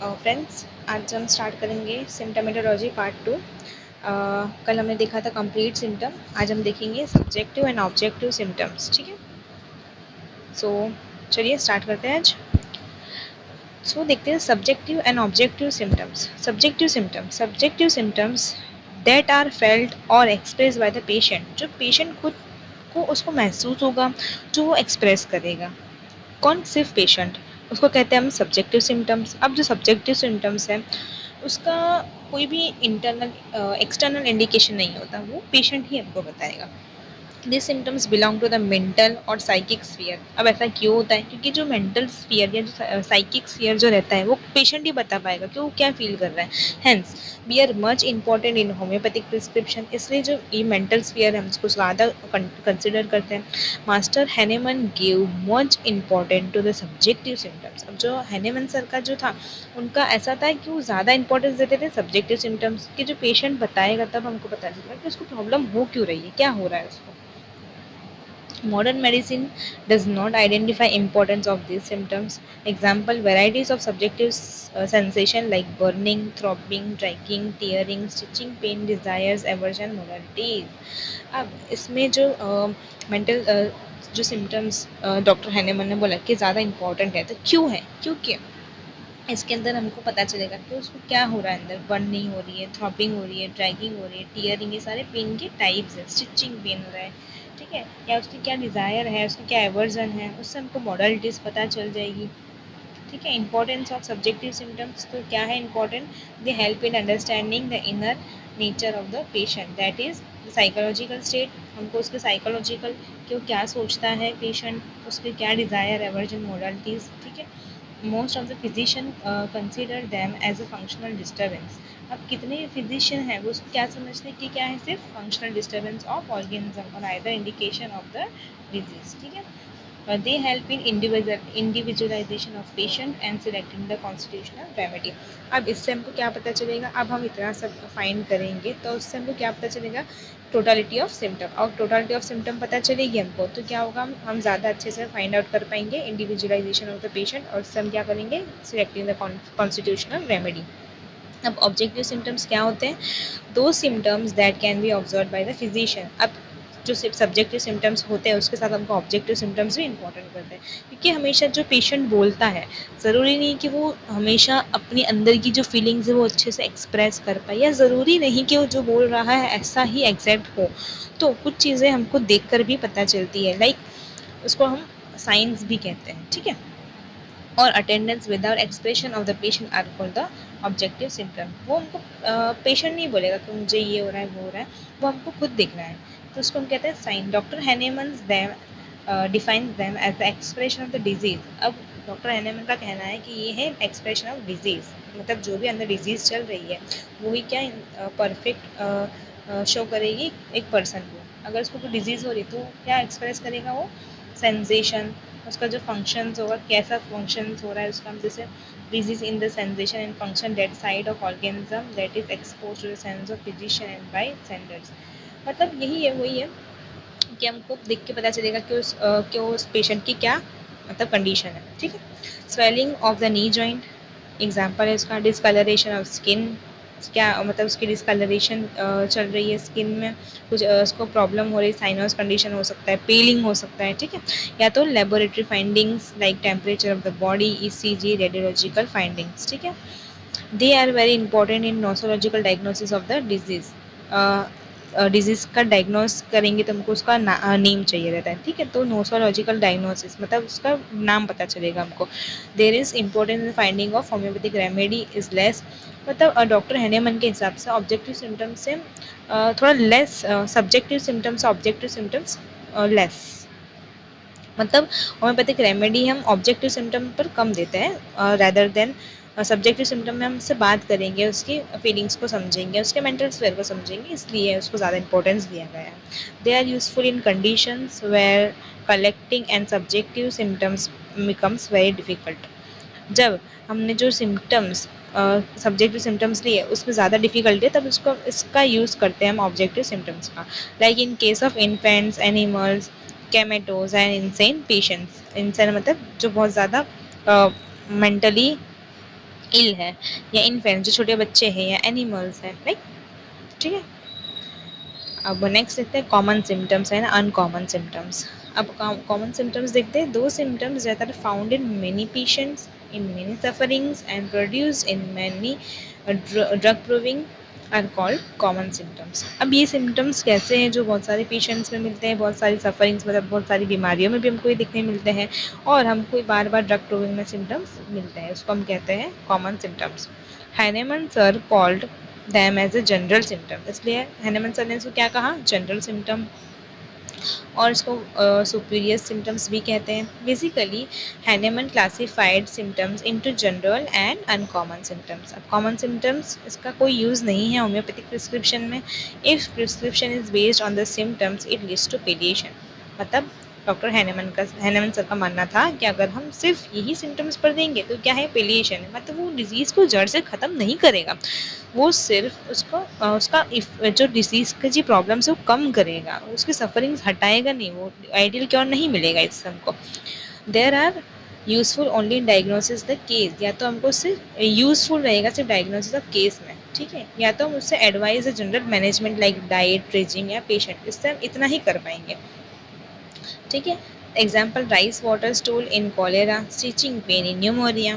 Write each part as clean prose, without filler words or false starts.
Friends, आज हम start करेंगे सिम्टोमेटोलॉजी पार्ट 2। कल हमने देखा था कंप्लीट सिम्टम, आज हम देखेंगे सब्जेक्टिव एंड ऑब्जेक्टिव सिम्टम्स। ठीक है, सो चलिए स्टार्ट करते हैं आज। देखते हैं subjective and objective symptoms. Subjective symptoms that are felt और एक्सप्रेस बाय द पेशेंट, जो पेशेंट खुद को उसको महसूस होगा, जो वो एक्सप्रेस करेगा। कौन? सिर्फ पेशेंट। उसको कहते हैं हम सब्जेक्टिव सिम्टम्स। अब जो सब्जेक्टिव सिम्टम्स है उसका कोई भी इंटरनल एक्सटर्नल इंडिकेशन नहीं होता, वो पेशेंट ही हमको बताएगा। This symptoms belong to the mental और साइकिक स्फीयर। अब ऐसा क्यों होता है? क्योंकि जो मेंटल स्फीयर या जो साइकिक स्फीयर जो रहता है वो पेशेंट ही बता पाएगा कि वो क्या फील कर रहा है। Hence we are much important in homeopathic prescription. इसलिए जो ये मेंटल स्फीयर है हम उसको ज़्यादा कंसिडर करते हैं। Master Hahnemann gave much important to the subjective symptoms. अब जो हैनेमन सर का जो था उनका ऐसा था कि वो ज़्यादा इंपॉर्टेंस देते थे सब्जेक्टिव सिम्टम्स कि जो पेशेंट बताएगा तब हमको पता चलेगा कि उसको प्रॉब्लम हो क्यों रही है, क्या हो रहा है उसको। Modern medicine does not identify importance of these symptoms. Example: varieties of subjective sensation like burning, throbbing, dragging, tearing, stitching, pain, desires, aversion, modalities. अब इसमें जो मेंटल जो सिम्टम्स डॉक्टर हैनेमन ने बोला कि ज़्यादा इम्पॉर्टेंट है, तो क्यों है? क्योंकि इसके अंदर हमको पता चलेगा कि उसको क्या हो रहा है। अंदर बर्न नहीं हो रही है, थ्रॉपिंग हो रही है, ड्रैगिंग हो रही है, टीयरिंग, ये सारे पेन के टाइप्स हैं। स्टिचिंग पेन हो रहा है, ठीक है, या उसकी क्या डिज़ायर है, उसकी क्या एवर्जन है, उससे हमको मॉडलिटीज़ पता चल जाएगी। ठीक है, इंपॉर्टेंस ऑफ सब्जेक्टिव सिम्टम्स तो क्या है important? They help in understanding the inner nature of the patient, that is psychological state. हमको उसके साइकोलॉजिकल कि वो क्या सोचता है पेशेंट, उसके क्या डिज़ायर, एवर्जन, मॉडलिटीज़। ठीक है, most of the physician consider them as a functional disturbance. अब कितने फिजिशियन हैं वो क्या समझते हैं कि क्या है? सिर्फ फंक्शनल डिस्टर्बेंस ऑफ ऑर्गेनिज्म और either indication of the disease. ठीक है, they help in individualization of patient and selecting the constitutional remedy. अब इससे हमको क्या पता चलेगा? अब हम इतना सब फाइंड करेंगे तो उससे हमको क्या पता चलेगा? Totality of symptom. और टोटलिटी ऑफ सिम्टम पता चलेगी हमको तो क्या होगा? हम ज़्यादा अच्छे से फाइंड आउट कर पाएंगे इंडिविजुअलाइजेशन ऑफ द पेशेंट, और उससे हम क्या करेंगे? Selecting the constitutional remedy. अब ऑब्जेक्टिव सिम्टम्स क्या होते हैं? दो symptoms that can be observe by the physician. अब जो सब्जेक्टिव सिम्टम्स होते हैं उसके साथ हमको ऑब्जेक्टिव सिम्टम्स भी इंपॉर्टेंट करते हैं, क्योंकि हमेशा जो पेशेंट बोलता है ज़रूरी नहीं कि वो हमेशा अपने अंदर की जो फीलिंग्स है वो अच्छे से एक्सप्रेस कर पाए, या ज़रूरी नहीं कि वो जो बोल रहा है ऐसा ही एग्जैक्ट हो। तो कुछ चीज़ें हमको देख कर भी पता चलती है, लाइक उसको हम साइंस भी कहते हैं। ठीक है, और attendance without expression of the patient are called the objective symptom. वो हमको पेशेंट नहीं बोलेगा कि मुझे ये हो रहा है, वो हो रहा है, वो हमको खुद देखना है, तो उसको हम कहते हैं sign. Doctor Hahnemann's them defines them as the expression of the disease. अब डॉक्टर हैनेमन का कहना है कि ये है एक्सप्रेशन ऑफ डिजीज, मतलब जो भी अंदर डिजीज चल रही है वही क्या परफेक्ट शो करेगी एक पर्सन को। अगर उसको कोई डिजीज़ हो रही तो क्या एक्सप्रेस करेगा? वो सेंसेशन, उसका जो फंक्शंस होगा, कैसा फंक्शंस हो रहा है उसका। हम जैसे disease in the sensation and function that side of organism that is expose to the sense of physician and by senders. मतलब यही है, वही है कि हमको देख के पता चलेगा कि उस पेशेंट की क्या मतलब कंडीशन है। ठीक है, swelling of the knee joint example है उसका। डिसकलरेशन ऑफ स्किन, क्या मतलब उसकी डिसकलरेशन चल रही है स्किन में, कुछ उसको प्रॉब्लम हो रही है, साइनस कंडीशन हो सकता है, पेलिंग हो सकता है। ठीक है, या तो laboratory findings like temperature of the body, ECG, radiological findings. ठीक है, they are very important in nosological diagnosis of the disease. Disease का डायग्नोस करेंगे तो हमको उसका नेम चाहिए रहता है। ठीक है, तो नोसोलॉजिकल डायग्नोसिस मतलब उसका नाम पता चलेगा हमको। There is importance in finding of homeopathic remedy is less. मतलब डॉक्टर हैनेमन के हिसाब से ऑब्जेक्टिव सिम्टम्स से थोड़ा less, subjective symptoms objective symptoms less. मतलब होम्योपैथिक रेमेडी हम ऑब्जेक्टिव सिम्टम पर कम देते हैं रैदर देन सब्जेक्टिव सिम्टम में हम उससे बात करेंगे, उसकी फीलिंग्स को समझेंगे, उसके मेंटल स्फीयर को समझेंगे, इसलिए उसको ज़्यादा इंपॉर्टेंस दिया गया है। They are useful in conditions where collecting and subjective symptoms becomes very difficult. जब हमने जो सिम्टम्स सब्जेक्टिव सिम्टम्स लिए उसमें ज़्यादा डिफिकल्टी है तब उसको इसका यूज़ करते हैं हम ऑब्जेक्टिव सिम्टम्स का। Like in case of infants, animals, comatose and insane patients. Insane मतलब जो बहुत ज़्यादा मेंटली इल है, या इन्फेंट जो छोटे बच्चे हैं, या एनिमल्स हैं, राइट, ठीक है। अब नेक्स्ट देखते हैं कॉमन सिम्टम्स है ना अनकॉमन सिम्टम्स। अब कॉमन सिम्टम्स देखते हैं, दो symptoms that are found in many patients in many sufferings and produce in many drug proving are called common symptoms. अब ये सिम्टम्स कैसे हैं जो बहुत सारे पेशेंट्स में मिलते हैं, बहुत सारी सफरिंग्स मतलब बहुत सारी बीमारियों में भी हमको ये दिखने मिलते हैं, और हमको बार बार ड्रग प्रूविंग में सिम्टम्स मिलते हैं, उसको हम कहते हैं common symptoms. Hahnemann sir called them as a general symptom, इसलिए हैनेमन सर ने इसको क्या कहा, जनरल सिम्टम, और इसको सुपीरियर सिम्टम्स भी कहते हैं। Basically Hahnemann classified symptoms into general and uncommon symptoms. अब कॉमन सिम्टम्स इसका कोई यूज़ नहीं है होम्योपैथिक प्रिस्क्रिप्शन में। If prescription is based on the symptoms it leads to palliation. मतलब डॉक्टर हैनेमन सर का मानना था कि अगर हम सिर्फ यही सिम्टम्स पर देंगे तो क्या है, पेलिएशन है, मतलब वो डिजीज़ को जड़ से ख़त्म नहीं करेगा, वो सिर्फ उसको उसका जो डिसीज़ की जी प्रॉब्लम्स है वो कम करेगा, उसकी सफरिंग्स हटाएगा नहीं, वो आइडियल क्योर नहीं मिलेगा इससे हमको। There are useful only in diagnosis the case, या तो हमको सिर्फ यूजफुल रहेगा सिर्फ डायग्नोसिस ऑफ केस में, ठीक है, या तो हम उससे advice general management like diet, regime या पेशेंट, इससे हम इतना ही कर पाएंगे, ठीक है। Example rice water stool in cholera, stitching pain in pneumonia,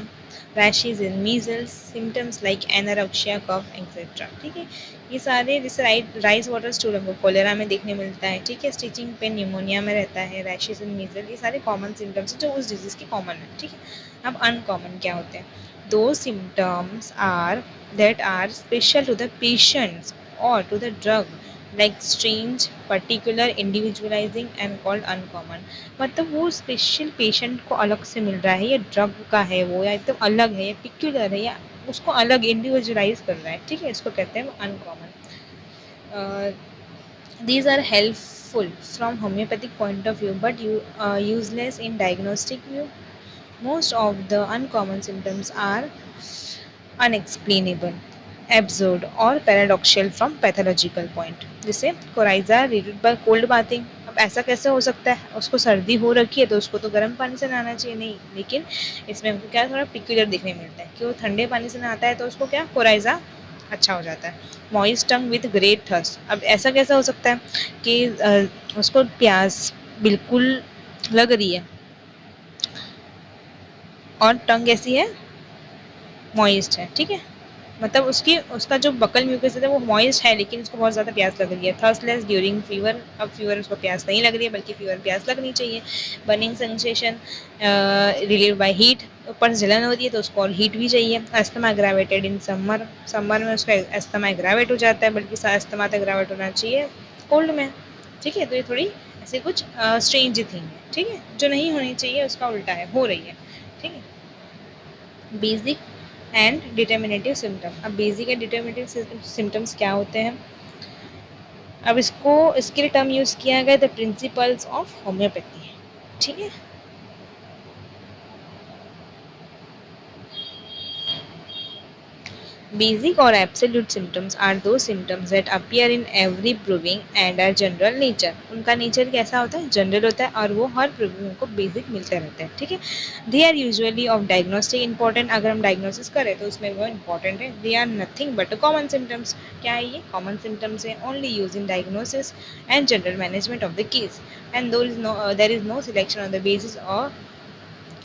rashes in measles, symptoms like anorexia, cough etcetera, ठीक है। ये सारे जैसे राइस वाटर स्टूल हमको कोलेरा में देखने मिलता है, ठीक है, स्टिचिंग पेन न्यूमोनिया में रहता है, रैशेज इन मीजल, ये सारे कॉमन सिम्टम्स हैं जो उस डिजीज़ के कॉमन है, ठीक है। अब अनकॉमन क्या होते हैं, दो symptoms are that are special to the patients और to the drug like strange, particular, individualising and called uncommon. मतलब वो स्पेशल पेशेंट को अलग से मिल रहा है, या ड्रग का है वो, या एकदम अलग है, या पिक्यूलर है, या उसको अलग इंडिविजुअलाइज कर रहा है, ठीक है, इसको कहते हैं uncommon. these are helpful from homeopathic point of view but useless in diagnostic view. Most of the uncommon symptoms are unexplainable, absurd और paradoxical from pathological point. जैसे coryza related by cold bathing, अब ऐसा कैसे हो सकता है, उसको सर्दी हो रखी है तो उसको तो गर्म पानी से नहाना चाहिए, नहीं, लेकिन इसमें हमको क्या थोड़ा पिक्यूलर दिखने मिलता है कि वो ठंडे पानी से नहाता है तो उसको क्या कोराइजा अच्छा हो जाता है। Moist tongue with great thirst, अब ऐसा कैसा हो सकता है कि उसको प्यास बिल्कुल लग रही है और टंग ऐसी है मॉइस्ट है, ठीक है, मतलब उसका जो बकल म्यूकस है वो मॉइस्ट है लेकिन उसको बहुत ज़्यादा प्यास लग रही है। थर्स्टलेस ड्यूरिंग फीवर, अब फीवर उसको प्यास नहीं लग रही है बल्कि फीवर प्यास लगनी चाहिए। Burning sensation relieve by heat, ऊपर से जलन हो रही है तो उसको और हीट भी चाहिए। Asthma aggravated in summer, summer में उसका अस्थमा एग्रावेट हो जाता है, बल्कि अस्थमा तो एग्रावेट होना चाहिए कोल्ड में, ठीक है। तो ये थोड़ी ऐसे कुछ स्ट्रेंज थिंग है, ठीक है, जो नहीं होनी चाहिए उसका उल्टा है, हो रही है, ठीक है। बेसिक एंड डिटर्मिनेटिव सिम्टम, अब बेसिक एंड डिटर्मिनेटिव सिम्टम्स क्या होते हैं, अब इसके लिए टर्म यूज़ किया गया द प्रिंसिपल्स ऑफ होम्योपैथी, ठीक है। Basic or absolute symptoms are those symptoms that appear in every proving and are general nature. उनका नेचर कैसा होता है, जनरल होता है, और वो हर प्रूविंग को बेसिक मिलते रहते हैं, ठीक है। They are usually of diagnostic important, अगर हम डायग्नोसिस करें तो उसमें वो इंपॉर्टेंट है। They are nothing but common symptoms, क्या है ये कॉमन सिम्टम्स है, only use in diagnosis and general management of the case and there is no selection on the basis of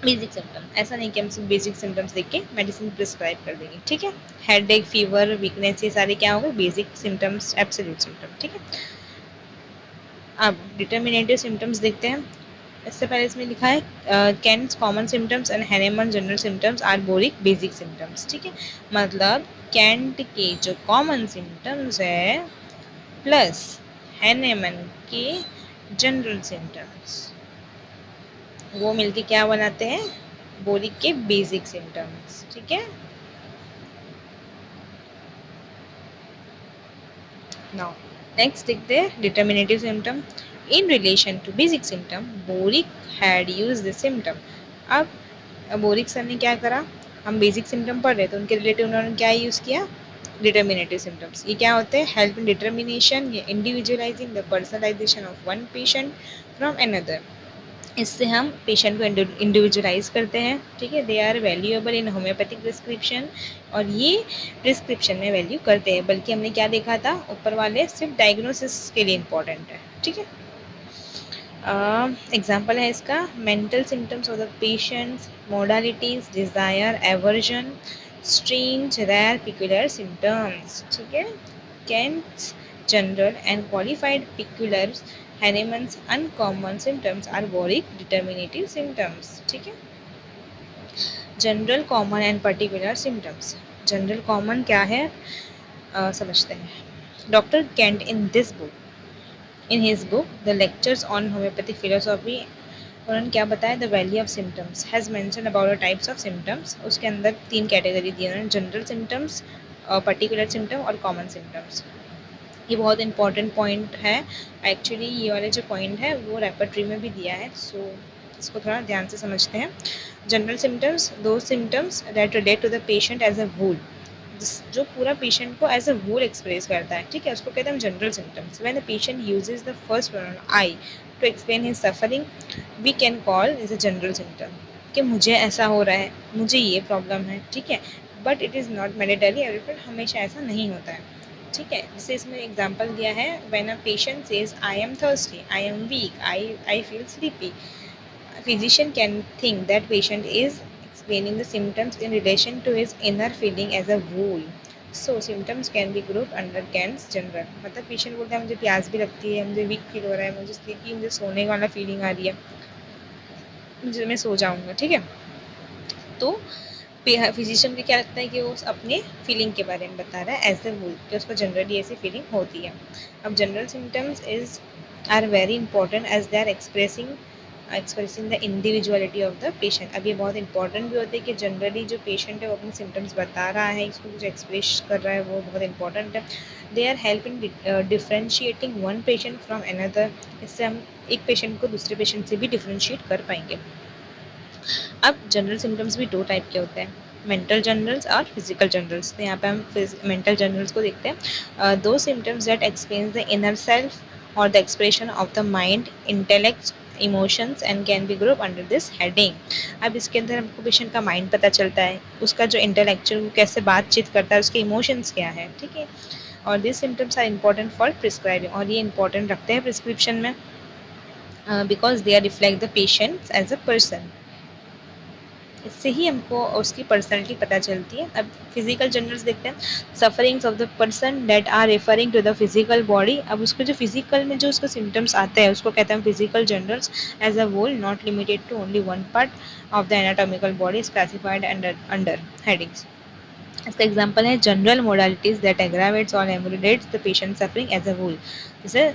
basic symptom. ऐसा नहीं कि हम सिर्फ बेसिक सिम्टम्स देख के मेडिसिन प्रिस्क्राइब कर देंगे, ठीक है। हेडेक, फीवर, वीकनेस, ये सारे क्या होंगे, बेसिक सिम्टम्स, एब्सोल्यूट सिम्टम, ठीक है। अब डिटर्मिनेटिव सिम्टम्स देखते हैं। इससे पहले इसमें लिखा है Kent's common symptoms and Hahnemann general symptoms are boric basic symptoms, ठीक है। मतलब कैंट के जो कॉमन सिम्टम्स है प्लस हैनेमन के जनरल सिम्टम्स, वो मिलके क्या बनाते हैं, बोरिक के बेसिक सिम्टम्स, ठीक है। नाउ नेक्स्ट देखते हैं determinative symptom. In relation to basic symptom Boericke had use the symptom. अब बोरिक सर ने क्या करा, हम बेसिक सिम्टम पढ़ रहे तो उनके रिलेटिव उन्होंने क्या यूज किया, डिटर्मिनेटिव सिम्टम्स। ये क्या होते हैं, हेल्प इन डिटर्मिनेशन या individualising the personalisation of one patient from another. इससे हम पेशेंट को इंडिविजुअलाइज करते हैं, ठीक है। They are valuable in homeopathic prescription, और ये प्रिस्क्रिप्शन में वैल्यू करते हैं। बल्कि हमने क्या देखा था, ऊपर वाले सिर्फ डायग्नोसिस के लिए इंपॉर्टेंट है, ठीक है। एग्जाम्पल है इसका, mental symptoms of the patients, modalities, desire, aversion, strange, rare, peculiar symptoms, ठीक है। Kent's general and qualified peculiars, Hahnemann's uncommon symptoms are Warwick determinative symptoms, ठीक है। General, common and particular symptoms. General common क्या है, समझते हैं। Doctor Kent in this book, in his book the lectures on homeopathic philosophy, उन्होंने क्या बताया, the value of symptoms has mention about the types of symptoms. उसके अंदर 3 category दी उन्होंने, जनरल सिम्टम्स, पर्टिकुलर सिम्टम और कॉमन सिम्टम्स। ये बहुत important point है एक्चुअली। ये वाले जो पॉइंट है वो रेपर्टरी में भी दिया है, सो इसको थोड़ा ध्यान से समझते हैं। General symptoms, those symptoms that relate to the patient as a whole, जो पूरा पेशेंट को एज अ होल एक्सप्रेस करता है, ठीक है, उसको कहते हैं general symptoms. When the patient uses the first pronoun I to explain his suffering, we can call is a general symptom, कि मुझे ऐसा हो रहा है, मुझे ये प्रॉब्लम है, ठीक है। But it is not mandatory, everyone हमेशा ऐसा नहीं होता है, ठीक है। जैसे इसमें एग्जांपल दिया है, when a patient says I am thirsty, I am weak, I feel sleepy, physician can think that patient is explaining the symptoms in relation to his inner feeling as a whole. So symptoms can be grouped under Kant's general. मतलब patient बोलता है मुझे प्यास भी लगती है, मुझे weak feel हो रहा है, मुझे स्लीपी, मुझे सोने वाला फीलिंग आ रही है, मुझे मैं सो जाऊंगा, ठीक है। तो फिजिशियन को क्या लगता है कि वो अपने फीलिंग के बारे में बता रहा है एज ए होल, कि उसको जनरली ऐसी फीलिंग होती है। अब general symptoms is are very important as they are expressing the individuality of the patient. अब ये बहुत इंपॉर्टेंट भी होते हैं कि जनरली जो पेशेंट है वो अपने सिम्टम्स बता रहा है, इसको कुछ एक्सप्रेस कर रहा है, वो बहुत इंपॉर्टेंट है। They are help in differentiating one patient from another, इससे हम एक पेशेंट को दूसरे पेशेंट से भी डिफ्रेंशिएट कर पाएंगे। अब जनरल सिम्टम्स भी दो टाइप के होते हैं, मेंटल जनरल्स और फिजिकल जनरल्स। तो यहाँ पे हम मेंटल जनरल्स को देखते हैं। दो symptoms that explains the inner self और the expression of the mind, intellect, emotions and can be group under this heading. अब इसके अंदर हमको पेशेंट का माइंड पता चलता है, उसका जो इंटेलेक्चुअल कैसे बातचीत करता है, उसके इमोशंस क्या है, ठीक है। और this symptoms are important for prescribing, और ये इंपॉर्टेंट रखते हैं प्रिस्क्रिप्शन में, because they are reflect the patient as a person. इससे ही हमको उसकी पर्सनैलिटी पता चलती है। अब फिजिकल जनरल्स देखते हैं, sufferings of the person that are referring to the physical body. अब उसको जो फिजिकल में जो उसको सिम्टम्स आते हैं उसको कहते हैं physical generals as a whole, not limited to only one part of the anatomical body, is classified under headings. इसका एग्जाम्पल है general modalities that aggravates or ameliorates the patient suffering as a whole, जैसे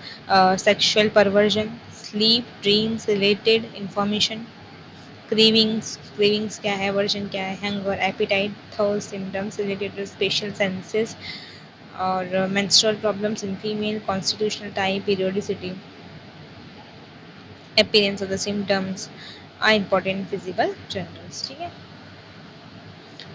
sexual perversion, sleep, dreams related information, cravings क्या है, aversion क्या है, hunger, appetite, thirst, symptoms related to special senses, और menstrual problems in female, constitutional type, periodicity, appearance of the symptoms are important physical generals, ठीक है।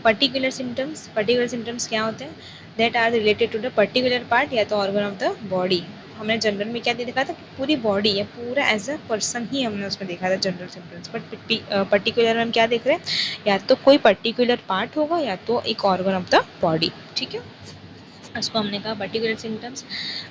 Particular symptoms क्या होते हैं, that are related to the particular part या तो organ of the body. हमने general में क्या देखा था कि पूरी बॉडी या पूरा एज अ पर्सन ही हमने उसमें देखा था जनरल सिम्टम्स, बट पर्टिकुलर में हम क्या देख रहे हैं, या तो कोई पर्टिकुलर पार्ट होगा या तो एक ऑर्गन ऑफ द बॉडी, ठीक है। उसको हमने कहा पर्टिकुलर सिम्टम्स।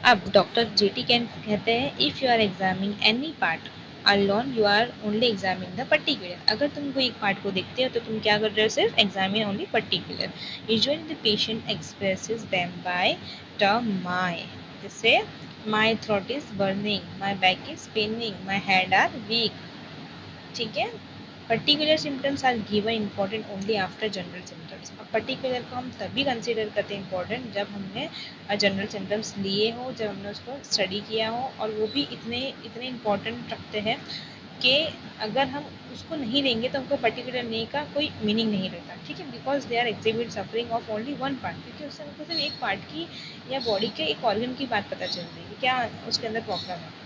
अब डॉक्टर जेटी कैन कहते हैं, if you are examining any part alone you are only examining the particular. अगर तुम कोई एक पार्ट को देखते हो तो तुम क्या कर रहे हो, सिर्फ examine only particular. Usually the patient expresses them by term my, जैसे my throat is burning, my back is paining, my head are weak, ठीक है। Particular symptoms are given important only after general symptoms. अब particular को हम तभी consider करते हैं important जब हमने जनरल सिम्टम्स लिए हो, जब हमने उसको स्टडी किया हो, और वो भी इतने इतने इंपॉर्टेंट रखते हैं कि अगर हम उसको नहीं लेंगे तो हमको पर्टिकुलर नहीं का कोई मीनिंग नहीं रहता, ठीक है। Because they are exhibit suffering of only one part, क्योंकि उससे हमको सिर्फ एक पार्ट की या बॉडी के एक ऑर्गन की बात पता चल रही है, क्या उसके अंदर प्रॉब्लम है।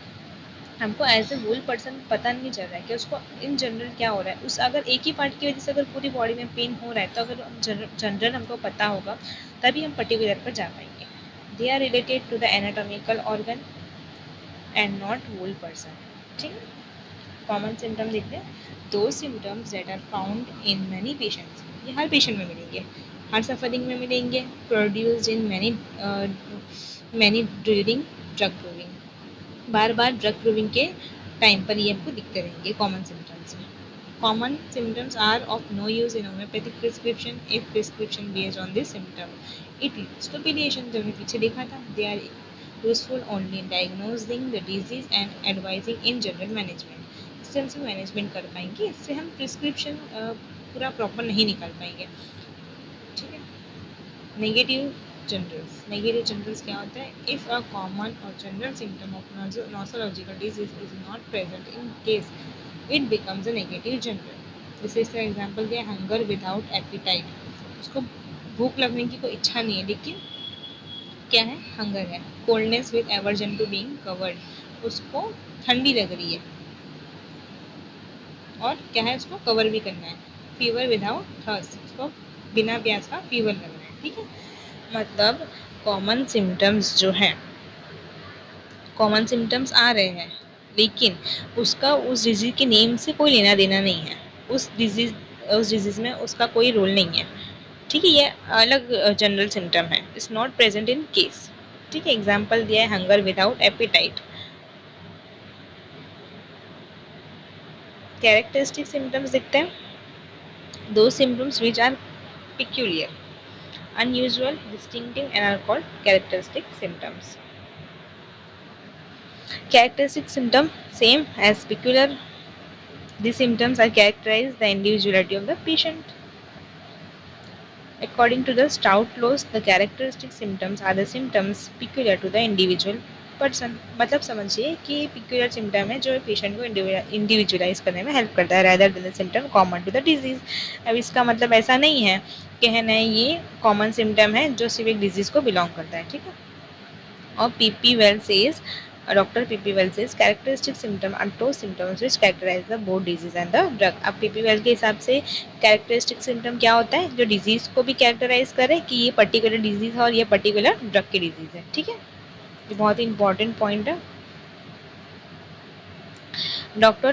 हमको एज ए होल पर्सन पता नहीं चल रहा है कि उसको इन जनरल क्या हो रहा है। उस अगर एक ही पार्ट की वजह से अगर पूरी बॉडी में पेन हो रहा है, तो अगर जनरल हमको पता होगा तभी हम पर्टिकुलर पर जा पाएंगे। They are related to the anatomical organ and not whole person, ठीक है। कॉमन सिम्टम देखते हैं, दो symptoms that are found in many patients, ये हर पेशेंट में मिलेंगे, हर सफरिंग में मिलेंगे, produced in many during drug proving, बार बार ड्रग प्रूविंग के टाइम पर ये हमको दिखते रहेंगे कॉमन सिम्टम्स में. Common symptoms are of no use in homeopathic prescription if prescription based on this symptom. It leads to palliation, जो हमने पीछे देखा था. They are useful only in diagnosing the disease and advising in general management. इससे हम सब management कर पाएंगे, इससे हम प्रिस्क्रिप्शन पूरा प्रॉपर नहीं निकाल पाएंगे. ठीक है. नेगेटिव जनरल्स क्या होता है? इफ अ कॉमन और general symptom of nosological disease is not present in case, it becomes a negative general. जैसे इसका एग्जाम्पल दिया, हंगर विदाउट एपिटाइट, उसको भूख लगने की कोई इच्छा नहीं है लेकिन क्या है? हंगर है. Coldness with aversion to being covered, उसको ठंडी लग रही है और क्या है? उसको कवर भी करना है. फीवर विदाउट थर्स्ट, उसको बिना प्यास का फीवर लग रहा है. ठीक है. मतलब कॉमन सिम्टम्स जो हैं, कॉमन सिम्टम्स आ रहे हैं लेकिन उसका उस डिजीज के नेम से कोई लेना देना नहीं है, उस डिजीज में उसका कोई रोल नहीं है. ठीक है. ये अलग जनरल सिम्टम है, it's not present in case. ठीक है. एग्जाम्पल दिया है, hunger without appetite. Characteristic symptoms दिखते हैं, दो symptoms which are peculiar, unusual, distinctive and are called characteristic symptoms. Characteristic symptom same as peculiar. These symptoms are characterize the individuality of the patient. According to the Stout-Loss, the characteristic symptoms are the symptoms peculiar to the individual person. मतलब समझिए कि peculiar symptom है जो patient को individualise करने में help करता है, rather than the symptom common to the disease. अब इसका मतलब ऐसा नहीं है कि है ना ये कॉमन सिम्टम है जो सिर्फ एक डिजीज को बिलोंग करता है. ठीक है. और P.P. Wells says, Dr. P.P. Wells says characteristic symptom are those symptoms which characterize the both disease and the drug. अब P.P. Wells के हिसाब से characteristic symptom क्या होता है? जो डिजीज को भी कैरेक्टराइज करे कि ये पर्टिकुलर डिजीज है और ये पर्टिकुलर ड्रग की डिजीज है. ठीक है. ये बहुत ही इंपॉर्टेंट पॉइंट है. Dr.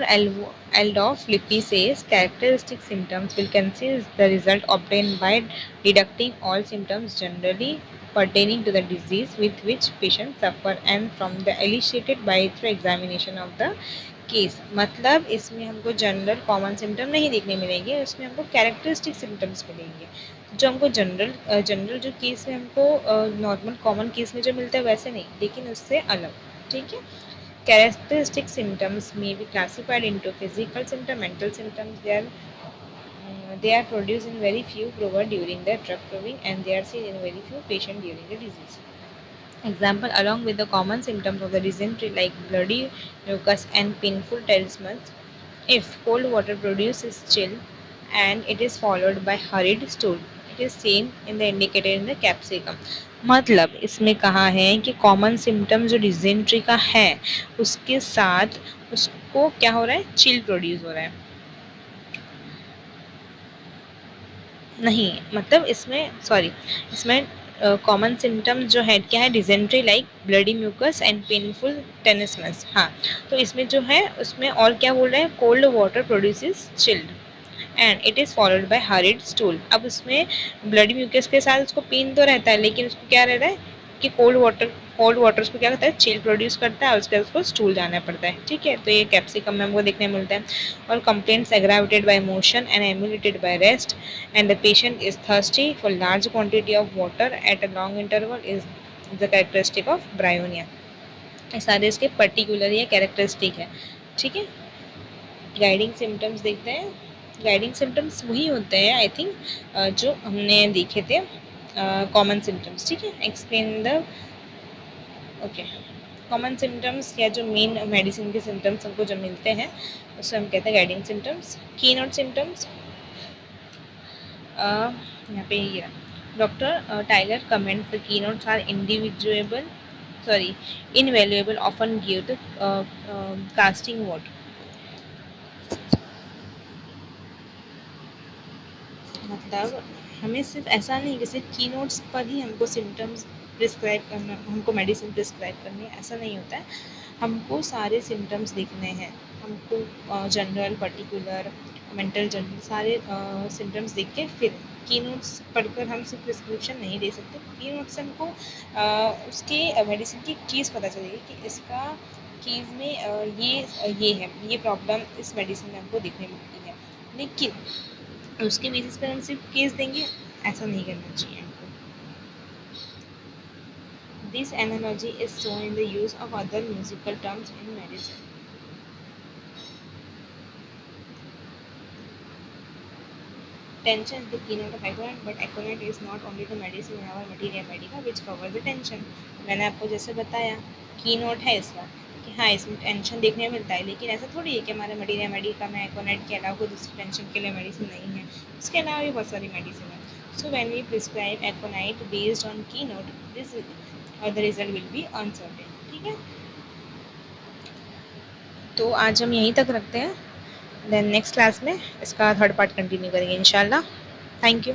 Adolf Lippi says characteristic symptoms will consist the result obtained by deducting all symptoms generally pertaining to the disease with which patient suffer and from the elicited by through examination of the case. मतलब इसमें हमको general common symptom नहीं देखने मिलेंगे, इसमें हमको characteristic symptoms मिलेंगे जो हमको जनरल जो केस में हमको नॉर्मल कॉमन केस में जो मिलता है वैसे नहीं, लेकिन उससे अलग. ठीक है. Characteristic symptoms may be classified into physical symptom, mental symptoms. They are produced in very few prover during the drug proving and they are seen in very few patients during the disease. Example, along with the common symptoms of the dysentery like bloody mucus and painful tenesmus, if cold water produces chill and it is followed by hurried stool, it is seen in the indicated in the capsicum. मतलब इसमें कहा है कि common symptom जो dysentery का है उसके साथ उसको क्या हो रहा है? चिल प्रोड्यूस हो रहा है. नहीं, मतलब इसमें कॉमन सिम्टम जो है क्या है? Dysentery like bloody mucus and painful tenesmus. हाँ, तो इसमें जो है उसमें और क्या बोल रहा है? Cold water produces chilled and it is followed by horrid stool. अब उसमें ब्लडी म्यूकस के साथ उसको पेन तो रहता है लेकिन उसको क्या रहता है कि कोल्ड वाटर उसको क्या करता है? चिल प्रोड्यूस करता है और उसके बाद उसको स्टूल जाना पड़ता है. ठीक है. तो ये कैप्सिकम में हमको देखने मिलता है. और complaints aggravated by motion and ameliorated by rest and the patient is thirsty for large quantity of water at a long interval is the characteristic of bryonia. ये सारे इसके पर्टिकुलर या कैरेक्टरिस्टिक है. ठीक है. गाइडिंग सिम्टम्स देखते हैं. Guiding symptoms वही होते हैं आई थिंक जो हमने देखे थे कॉमन सिम्टम्स. ठीक है. Explain the okay common symptoms या जो मेन मेडिसिन के सिम्टम्स हमको जो मिलते हैं उससे हम कहते हैं guiding symptoms. Keynote symptoms यहाँ पे ये doctor Tyler comment the keynotes are invaluable, often give the casting vote. मतलब हमें सिर्फ ऐसा नहीं कि सिर्फ की नोट्स पर ही हमको सिम्टम्स प्रिस्क्राइब करना, हमको मेडिसिन प्रिस्क्राइब करनी है, ऐसा नहीं होता है. हमको सारे सिम्टम्स देखने हैं. हमको जनरल, पर्टिकुलर, मेंटल जनरल सारे सिम्टम्स देख के फिर की नोट्स पढ़कर हम सिर्फ प्रिस्क्रिप्शन नहीं दे सकते। की नोट्स से हमको उसके मेडिसिन की चीज़ पता चलेगी कि इसका कीज़ में ये है, ये प्रॉब्लम इस मेडिसिन में हमको दिखने मिलती है। लेकिन उसके बेसिस पर हम सिर्फ केस देंगे, ऐसा नहीं करना चाहिए हमको। This analogy is shown in the use of other musical terms in medicine. Tension is the keynote of Aconite, but Aconite is not only the medicine in our Materia Medica which covers the tension. मैंने आपको जैसे बताया keynote है इसका कि हाँ इसमें tension देखने को मिलता है, लेकिन ऐसा थोड़ी है कि हमारे मटीरिया मेडिका में एकोनाइट के अलावा कोई दूसरी टेंशन के लिए मेडिसिन नहीं है, इसके अलावा भी बहुत सारी मेडिसिन है। So when we prescribe aconite based on keynote this the result will be uncertain. ठीक है, तो आज हम यहीं तक रखते हैं, देन नेक्स्ट क्लास में इसका थर्ड पार्ट कंटिन्यू करेंगे इंशाल्लाह। Thank you.